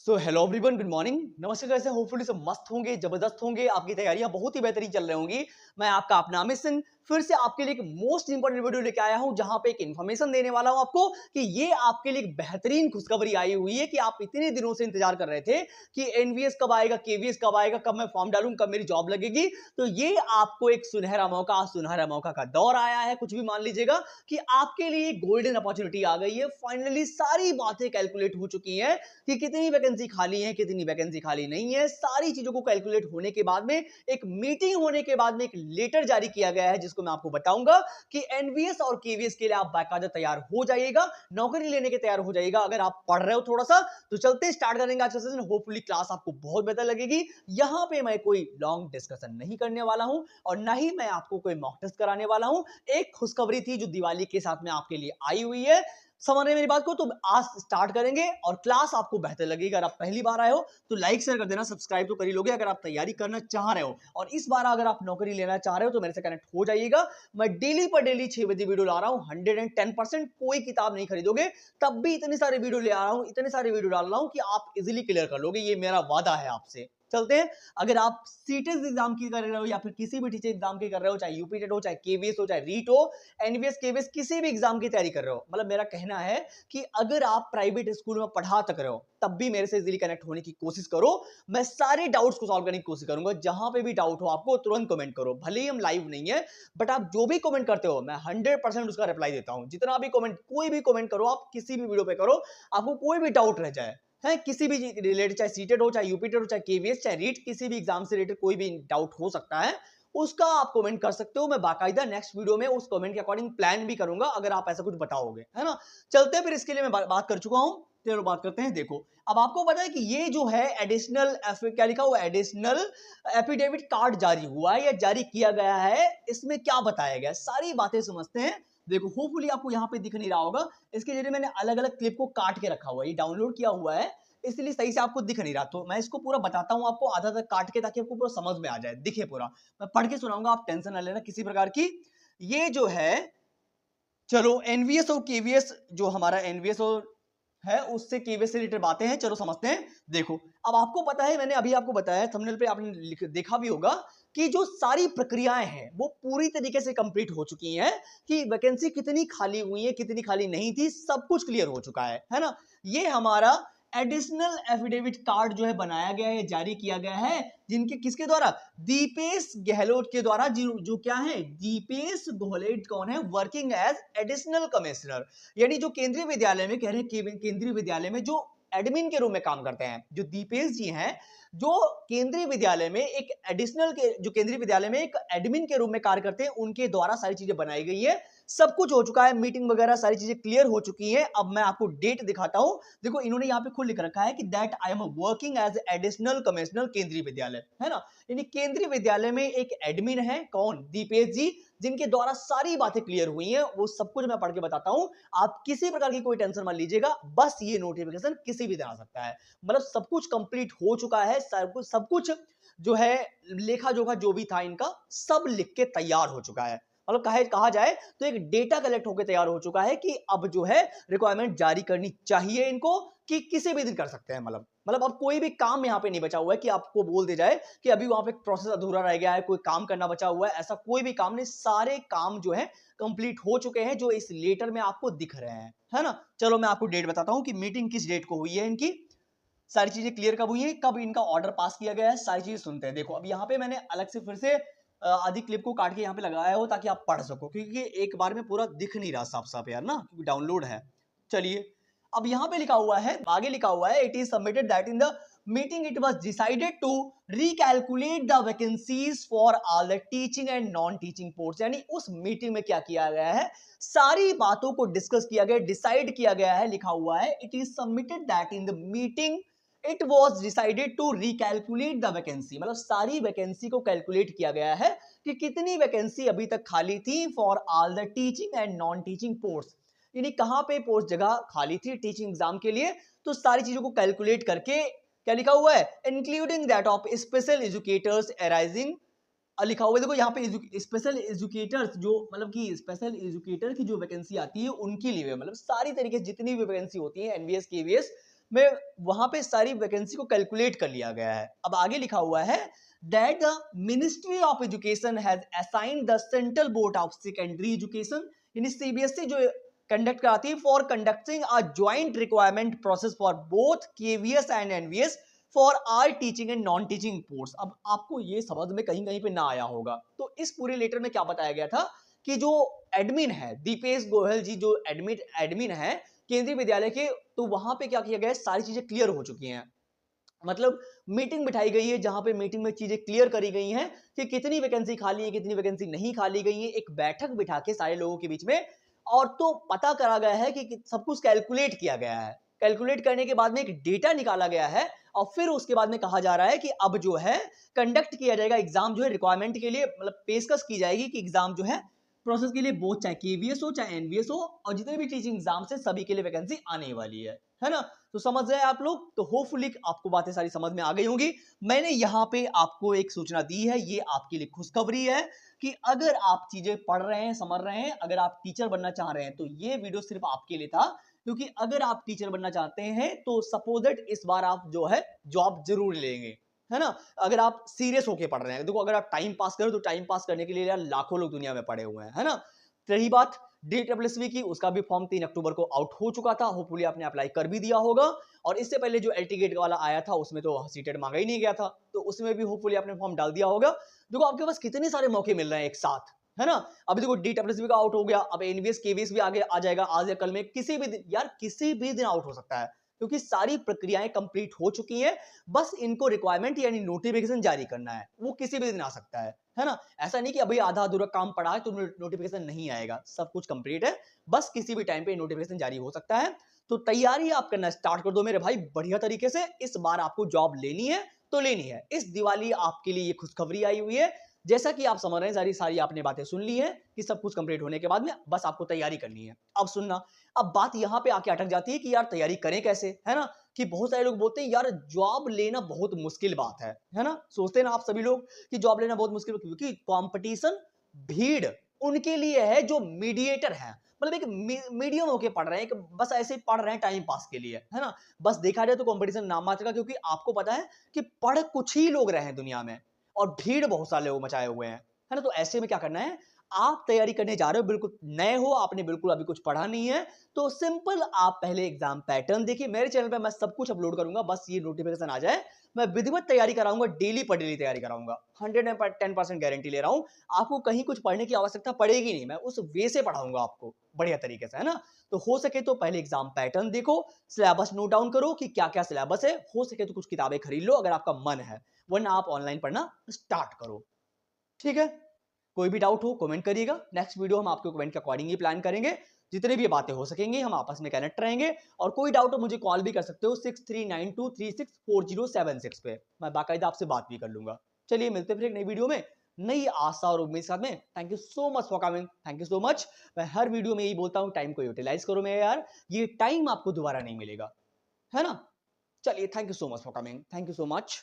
So hello everyone, good morning. नमस्ते। कैसे hopefully सब मस्त होंगे, जबरदस्त होंगे। आपकी तैयारियां बहुत ही बेहतरीन चल रही होंगी। मैं आपका अपना मिशन फिर से आपके लिए एक मोस्ट इंपॉर्टेंट वीडियो लेके आया हूं, जहां पे एक इन्फॉर्मेशन देने वाला हूं आपको कि ये आपके लिए एक बेहतरीन खुशखबरी आई हुई है कि आप इतने दिनों से इंतजार कर रहे थे कि एनवीएस कब आएगा, केवीएस कब आएगा, कब मैं फॉर्म डालूं, कब मेरी जॉब लगेगी। तो ये आपको एक सुनहरा मौका का दौर आया है। कुछ भी मान लीजिएगा कि आपके लिए गोल्डन अपॉर्चुनिटी आ गई है। फाइनली सारी बातें कैलकुलेट हो चुकी हैं कि कितनी वैकेंसी खाली है, कितनी वैकेंसी खाली नहीं है। सारी चीजों को कैलकुलेट होने के बाद में एक मीटिंग होने के बाद में एक लेटर जारी किया गया है, जिसको मैं आपको बताऊंगा कि एनवीएस और केवीएस के लिए आप बाकायदा तैयार हो जाइएगा, नौकरी लेने के तैयार हो जाइएगा। अगर आप पढ़ रहे हो थोड़ा सा, तो चलते स्टार्ट करेंगे आज का सेशन। होपफुली क्लास आपको बहुत बेहतर लगेगी। यहां पे मैं कोई लॉन्ग डिस्कशन नहीं करने वाला हूं और ना ही मैं आपको कोई मॉक टेस्ट कराने वाला हूं। एक खुशखबरी थी जो दिवाली के साथ में आपके लिए आई हुई है। समझ रहे हैं मेरी बात को? तो आज स्टार्ट करेंगे और क्लास आपको बेहतर लगेगी। अगर आप पहली बार आए हो तो लाइक शेयर कर देना, सब्सक्राइब तो कर ही लोगे। अगर आप तैयारी करना चाह रहे हो और इस बार अगर आप नौकरी लेना चाह रहे हो तो मेरे से कनेक्ट हो जाइएगा। मैं डेली पर डेली 6 बजे वीडियो ला रहा हूं। 110% कोई किताब नहीं खरीदोगे तब भी इतने सारे वीडियो ले आ रहा हूं, इतने सारे वीडियो डाल रहा हूं कि आप इजिली क्लियर कर लोगे। ये मेरा वादा है आपसे। चलते हैं। अगर आप सीटेट एग्जाम की कर रहे हो या फिर किसी भी टीचर एग्जाम की कर रहे हो, चाहे यूपी टेट हो, चाहे केवीएस हो, चाहे रीट हो, एनवीएस केवीएस, किसी भी एग्जाम की तैयारी कर रहे हो, मतलब मेरा कहना है कि अगर आप प्राइवेट स्कूल में पढ़ा तक रहे हो तब भी मेरे से इजीली कनेक्ट होने की कोशिश करो। मैं सारे डाउट्स को सॉल्व करने की कोशिश करूंगा। जहां पे भी डाउट हो आपको तुरंत कमेंट करो। भले ही हम लाइव नहीं है, बट आप जो भी कमेंट करते हो मैं 100% उसका रिप्लाई देता हूं। जितना भी कमेंट, कोई भी कमेंट करो, आप किसी भी वीडियो पे करो, आपको कोई भी डाउट रह जाए है किसी भी रिलेटेड, चाहे सीटेट हो, चाहे यूपीटेट हो, चाहे केवीएस, चाहे रीट, किसी भी एग्जाम से रिलेटेड कोई भी डाउट हो सकता है, उसका आप कमेंट कर सकते हो। मैं बाकायदा नेक्स्ट वीडियो में उस कमेंट के अकॉर्डिंग प्लान भी करूंगा अगर आप ऐसा कुछ बताओगे, है ना। चलते हैं फिर। इसके लिए मैं बात कर चुका हूं, चलो बात करते हैं। देखो, अब आपको पता है कि ये जो है एडिशनल, क्या लिखा हुआ, एडिशनल एफिडेविट कार्ड जारी हुआ है या जारी किया गया है। इसमें क्या बताया गया, सारी बातें समझते हैं। देखो, होपफुली आपको यहाँ पे दिख नहीं रहा होगा, इसके जरिए मैंने अलग अलग क्लिप को काट के रखा हुआ है, ये डाउनलोड किया हुआ है, इसलिए सही से आपको दिख नहीं रहा। तो मैं इसको पूरा बताता हूँ आपको आधा तक काट के, ताकि आपको पूरा समझ में आ जाए, दिखे पूरा। मैं पढ़ के सुनाऊंगा, आप टेंशन ना लेना किसी प्रकार की। ये जो है, चलो एनवीएस और केवीएस, जो हमारा एनवीएस और है उससे केवीएस से रिलेटेड बातें हैं, चलो समझते हैं। देखो, अब आपको पता है, मैंने अभी आपको बताया, थंबनेल पे आपने देखा भी होगा कि जो सारी प्रक्रियाएं हैं वो पूरी तरीके से कंप्लीट हो चुकी हैं। कि वैकेंसी कितनी खाली हुई है, कितनी खाली नहीं थी, सब कुछ क्लियर हो चुका है ना। ये हमारा एडिशनल एफिडेविट कार्ड जो है बनाया गया है, जारी किया गया है, जिनके, किसके द्वारा, दीपेश गहलोत के द्वारा। जो क्या है, दीपेश गहलोत कौन है, वर्किंग एज एडिशनल कमिश्नर, यानी जो केंद्रीय विद्यालय में, कह रहे हैं केंद्रीय विद्यालय में जो एडमिन के रूप में काम करते हैं, जो दीपेश जी हैं, जो केंद्रीय विद्यालय में एक एडिशनल के, जो केंद्रीय विद्यालय में एक एडमिन के रूप में कार्य करते हैं, उनके द्वारा सारी चीजें बनाई गई है। सब कुछ हो चुका है, मीटिंग वगैरह सारी चीजें क्लियर हो चुकी हैं। अब मैं आपको डेट दिखाता हूं। देखो, इन्होंने यहाँ पे खुद लिख रखा है कि that I am working as additional commissioner Kendriya Vidyalaya, है ना। यानी केंद्रीय विद्यालय में एक एडमिन है, कौन, दीपेश जी, जिनके द्वारा सारी बातें क्लियर हुई हैं। वो सब कुछ मैं पढ़ के बताता हूं। आप किसी प्रकार की कोई टेंशन मत लीजिएगा, बस ये नोटिफिकेशन किसी भी दिन आ सकता है। मतलब सब कुछ कंप्लीट हो चुका है, सब कुछ जो है, लेखा जोखा जो भी था इनका, सब लिख के तैयार हो चुका है। मतलब कहा जाए तो एक डेटा कलेक्ट होकर तैयार हो चुका है कि अब जो है रिक्वायरमेंट जारी करनी चाहिए इनको, कि किसी भी दिन कर सकते हैं। मतलब अब कोई भी काम यहाँ पे नहीं बचा हुआ है कि आपको बोल दे जाए कि अभी वहां पे प्रोसेस अधूरा रह गया है, कोई काम करना बचा हुआ है, ऐसा कोई भी काम नहीं। सारे काम जो है कंप्लीट हो चुके हैं, जो इस लेटर में आपको दिख रहे हैं, है ना। चलो मैं आपको डेट बताता हूं कि मीटिंग किस डेट को हुई है इनकी, सारी चीजें क्लियर कब हुई है, कब इनका ऑर्डर पास किया गया है, सारी चीजें सुनते हैं। देखो, अब यहाँ पे मैंने अलग से फिर से आधी क्लिप को काट के यहाँ पे लगाया हो, ताकि आप पढ़ सको, क्योंकि एक बार में पूरा दिख नहीं रहा साफ साफ यार ना, क्योंकि डाउनलोड है। चलिए, अब यहाँ पे लिखा हुआ है, आगे लिखा हुआ है, it is submitted that in the meeting it was decided to recalculate the vacancies for all the teaching and non teaching post. यानी उस मीटिंग में क्या किया गया है, सारी बातों को डिस्कस किया गया, डिसाइड किया गया है। लिखा हुआ है, it is submitted that in the meeting it was decided to recalculate the vacancy. मतलब सारी वैकेंसी को कैलकुलेट किया गया है कि कितनी वैकेंसी अभी तक खाली थी for all the teaching and non teaching post. यानी कहां पे पोस्ट जगह खाली थी टीचिंग एग्जाम के लिए, तो सारी चीजों को कैलकुलेट करके क्या लिखा हुआ है, including that of special educators arising. लिखा हुआ है, देखो यहाँ पे स्पेशल एजुकेटर्स, जो मतलब कि स्पेशल एजुकेटर की जो वैकेंसी आती है उनके लिए, मतलब सारी तरीके से जितनी भी वैकेंसी होती है एनवीएस केवीएस, में वहां पे सारी वैकेंसी को कैलकुलेट कर लिया गया है। अब आगे लिखा हुआ है that the ministry of education has assigned the central board of secondary education, यानी सीबीएसई जो कंडक्ट कराती है for conducting a joint requirement process for both KVS and NVS for our teaching and non teaching post. अब आपको ये समझ में कहीं कहीं पे ना आया होगा, तो इस पूरे लेटर में क्या बताया गया था कि जो एडमिन है दीपेश गोयल जी, जो एडमिन है केंद्रीय विद्यालय के, तो वहां पे क्या किया गया है, सारी चीजें क्लियर हो चुकी हैं। मतलब मीटिंग बिठाई गई है जहां पे मीटिंग में चीजें क्लियर करी गई हैं कि कितनी वैकेंसी खाली है, कितनी वैकेंसी नहीं खाली गई है, एक बैठक बिठा के सारे लोगों के बीच में, और तो पता करा गया है कि सब कुछ कैलकुलेट किया गया है। कैलकुलेट करने के बाद में एक डेटा निकाला गया है, और फिर उसके बाद में कहा जा रहा है कि अब जो है कंडक्ट किया जाएगा एग्जाम, जो है रिक्वायरमेंट के लिए, मतलब पेशकश की जाएगी कि एग्जाम जो है प्रोसेस के लिए, बोथ चाहे केवीएस हो चाहे एनवीएस हो, और जितने भी टीचिंग एग्जाम से सभी के लिए वैकेंसी आने वाली है ना। तो समझ गए आप लोग, तो होपफुली आपको बातें सारी समझ में आ गई होंगी। मैंने यहाँ पे आपको एक सूचना दी है, ये आपके लिए खुशखबरी है कि अगर आप चीजें पढ़ रहे हैं, समझ रहे हैं, अगर आप टीचर बनना चाह रहे हैं, तो ये वीडियो सिर्फ आपके लिए था। क्योंकि अगर आप टीचर बनना चाहते हैं तो सपोज दैट इस बार आप जो है जॉब जरूर लेंगे, है ना। अगर आप सीरियस होके पढ़ रहे हैं, देखो अगर आप टाइम पास करें तो टाइम पास करने के लिए यार लाखों लोग दुनिया में पड़े हुए हैं, है ना। रही बात DSSB की, उसका भी फॉर्म 3 अक्टूबर को आउट हो चुका था, होपफुली आपने अप्लाई कर भी दिया होगा। और इससे पहले जो LTGATE वाला आया था उसमें तो सीटेट मांगा ही नहीं गया था, तो उसमें भी होपफुली आपने फॉर्म डाल दिया होगा। देखो आपके पास कितने सारे मौके मिल रहे हैं एक साथ, है ना। अभी देखो DSSB का आउट हो गया, अब एनवीएस केवीएस भी आगे आ जाएगा आज या कल में, किसी भी दिन, यार किसी भी दिन आउट हो सकता है, क्योंकि सारी प्रक्रियाएं कंप्लीट हो चुकी हैं। बस इनको रिक्वायरमेंट यानी नोटिफिकेशन जारी करना है, वो किसी भी दिन आ सकता है ना। ऐसा नहीं कि अभी आधा अधूरा काम पड़ा है तो नोटिफिकेशन नहीं आएगा, सब कुछ कंप्लीट है, बस किसी भी टाइम पे नोटिफिकेशन जारी हो सकता है। तो तैयारी आप करना स्टार्ट कर दो मेरे भाई बढ़िया तरीके से। इस बार आपको जॉब लेनी है तो लेनी है। इस दिवाली आपके लिए ये खुशखबरी आई हुई है। जैसा कि आप समझ रहे हैं, सारी सारी आपने बातें सुन ली है कि सब कुछ कंप्लीट होने के बाद में बस आपको तैयारी करनी है। अब सुनना, अब बात यहां पे आके अटक जाती है कि यार तैयारी करें कैसे, है ना। कि बहुत सारे लोग बोलते हैं यार जॉब लेना बहुत मुश्किल बात है ना। सोचते हैं ना आप सभी लोग कि जॉब लेना बहुत मुश्किल, क्योंकि कंपटीशन, भीड़ उनके लिए है जो मीडिएटर है, मतलब एक मीडियम होके पढ़ रहे हैं, एक बस ऐसे ही पढ़ रहे हैं टाइम पास के लिए, है ना। बस देखा जाए तो कंपटीशन नाम मात्र का, क्योंकि आपको पता है कि पढ़ कुछ ही लोग रहे हैं दुनिया में और भीड़ बहुत सारे लोग मचाए हुए हैं, है ना। तो ऐसे में क्या करना है, आप तैयारी करने जा रहे हो, बिल्कुल नए हो, आपने बिल्कुल अभी कुछ पढ़ा नहीं है, तो सिंपल आप पहले एग्जाम पैटर्न देखिए। मेरे चैनल पे मैं सब कुछ अपलोड करूंगा, बस ये नोटिफिकेशन आ जाए, मैं विधिवत तैयारी कराऊंगा, डेली पर डेली तैयारी कराऊंगा, 110% गारंटी ले रहा हूं। आपको कहीं कुछ पढ़ने की आवश्यकता पड़ेगी नहीं, मैं उस वे से पढ़ाऊंगा आपको बढ़िया तरीके से, है ना। तो हो सके तो पहले एग्जाम पैटर्न देखो, सिलेबस नोट डाउन करो कि क्या क्या सिलेबस है, हो सके तो कुछ किताबें खरीद लो अगर आपका मन है, वरना आप ऑनलाइन पढ़ना स्टार्ट करो, ठीक है। कोई भी डाउट हो कमेंट करिएगा, नेक्स्ट वीडियो हम आपके कमेंट के अकॉर्डिंग ही प्लान करेंगे। जितने भी बातें हो सकेंगी हम आपस में कनेक्ट रहेंगे, और कोई डाउट हो मुझे कॉल भी कर सकते हो 6392364076 पे, मैं बाकायदा आपसे बात भी कर लूंगा। चलिए मिलते फिर एक नई वीडियो में, नई आशा और उम्मीद के साथ में। Thank you so much for coming, thank you so much. मैं हर वीडियो में यही बोलता हूँ, टाइम को यूटिलाइज करो मेरे यार, ये टाइम आपको दोबारा नहीं मिलेगा, है ना। चलिए thank you so much for coming, thank you so much.